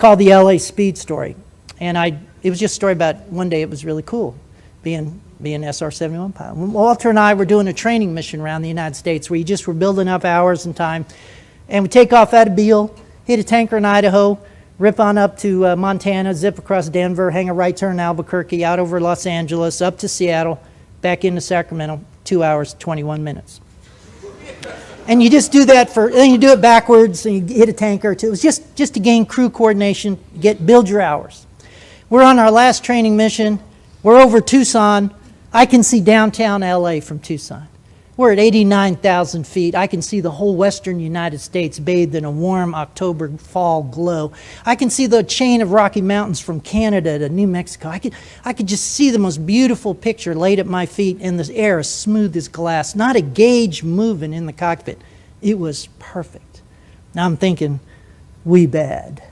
called the LA Speed Story. And it was just a story about one day it was really cool being SR-71 pilot. Walter and I were doing a training mission around the United States where you just were building up hours and time. And we take off out of Beale, hit a tanker in Idaho, rip on up to Montana, zip across Denver, hang a right turn in Albuquerque, out over Los Angeles, up to Seattle, back into Sacramento, 2 hours, 21 minutes. And you just do that then you do it backwards, and you hit a tanker or two. It was just to gain crew coordination, build your hours. We're on our last training mission. We're over Tucson. I can see downtown LA from Tucson. We're at 89,000 feet. I can see the whole western United States bathed in a warm October fall glow. I can see the chain of Rocky Mountains from Canada to New Mexico. I could just see the most beautiful picture laid at my feet, and the air as smooth as glass. Not a gauge moving in the cockpit. It was perfect. Now I'm thinking, we bad.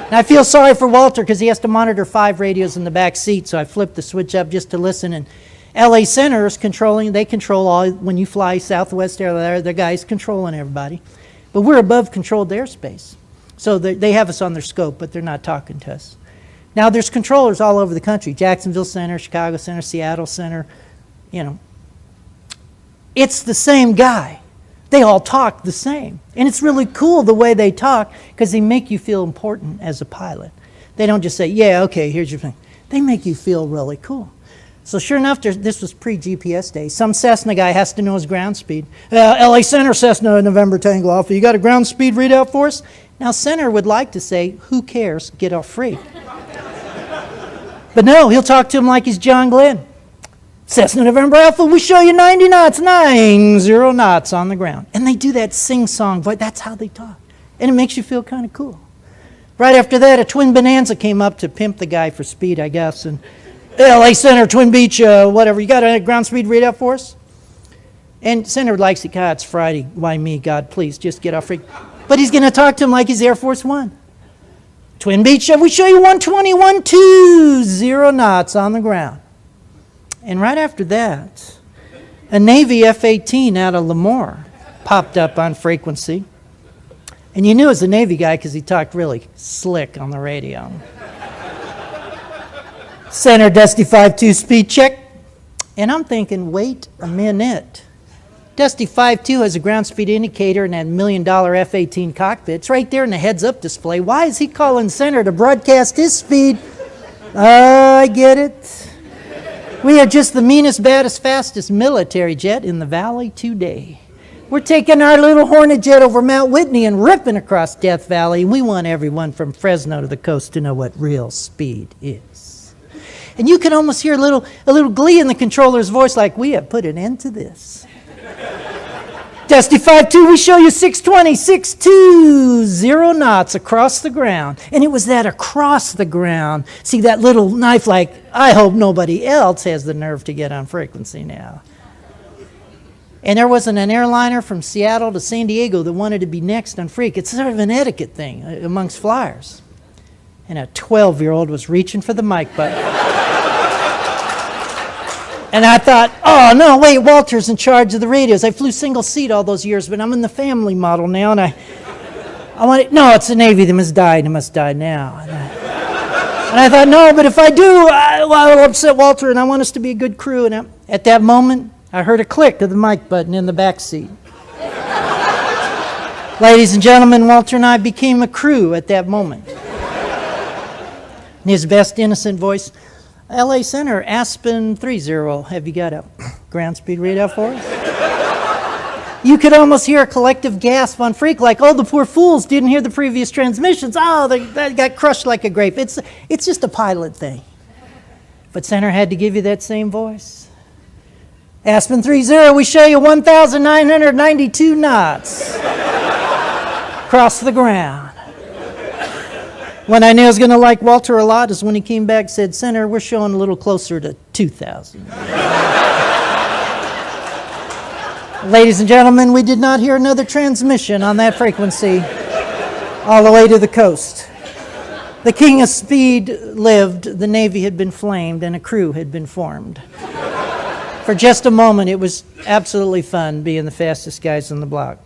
And I feel sorry for Walter because he has to monitor 5 radios in the back seat, so I flipped the switch up just to listen. And LA Center is they control all, when you fly Southwest Air, the guys controlling everybody. But we're above controlled airspace. So they have us on their scope, but they're not talking to us. Now there's controllers all over the country. Jacksonville Center, Chicago Center, Seattle Center, you know. It's the same guy. They all talk the same. And it's really cool the way they talk because they make you feel important as a pilot. They don't just say, yeah, okay, here's your thing. They make you feel really cool. So sure enough, this was pre-GPS days. Some Cessna guy has to know his ground speed. LA Center, Cessna, November Tango Alpha. You got a ground speed readout for us? Now Center would like to say, who cares, get off free. But no, he'll talk to him like he's John Glenn. Cessna, November Alpha, we show you 90 knots, 90 knots on the ground. And they do that sing-song voice. That's how they talk. And it makes you feel kind of cool. Right after that, a twin Bonanza came up to pimp the guy for speed, I guess. And LA Center, Twin Beach, whatever. You got a ground speed readout for us? And Center likes it. God, it's Friday. Why me? God, please, just get off free. But he's going to talk to him like he's Air Force One. Twin Beach, we show you 121, 20 knots on the ground. And right after that, a Navy F-18 out of Lemoore popped up on frequency. And you knew it was a Navy guy because he talked really slick on the radio. Center, Dusty 5-2 speed check. And I'm thinking, wait a minute. Dusty 5-2 has a ground speed indicator and that $1 million F-18 cockpit. It's right there in the heads-up display. Why is he calling Center to broadcast his speed? I get it. We are just the meanest, baddest, fastest military jet in the valley today. We're taking our little Hornet jet over Mount Whitney and ripping across Death Valley. We want everyone from Fresno to the coast to know what real speed is. And you can almost hear a little glee in the controller's voice like, we have put an end to this. Dusty 5-2, we show you 620, 620 knots across the ground. And it was that across the ground. See that little knife like, I hope nobody else has the nerve to get on frequency now. And there wasn't an airliner from Seattle to San Diego that wanted to be next on freak. It's sort of an etiquette thing amongst flyers. And a 12-year-old was reaching for the mic button. And I thought, oh, no, wait, Walter's in charge of the radios. I flew single seat all those years, but I'm in the family model now, and I wanted, no, it's the Navy. They must die. They must die now. And I thought, no, but if I do, I'll upset Walter, and I want us to be a good crew. And at that moment, I heard a click of the mic button in the back seat. Ladies and gentlemen, Walter and I became a crew at that moment. In his best innocent voice, LA Center, Aspen 30, have you got a ground speed readout for us? You could almost hear a collective gasp on freak like, oh, the poor fools didn't hear the previous transmissions. Oh, they got crushed like a grape. It's just a pilot thing. But Center had to give you that same voice. Aspen 30, we show you 1,992 knots across the ground. When I knew I was going to like Walter a lot is when he came back and said, Center, we're showing a little closer to 2,000. Ladies and gentlemen, we did not hear another transmission on that frequency all the way to the coast. The king of speed lived, the Navy had been flamed, and a crew had been formed. For just a moment, it was absolutely fun being the fastest guys on the block.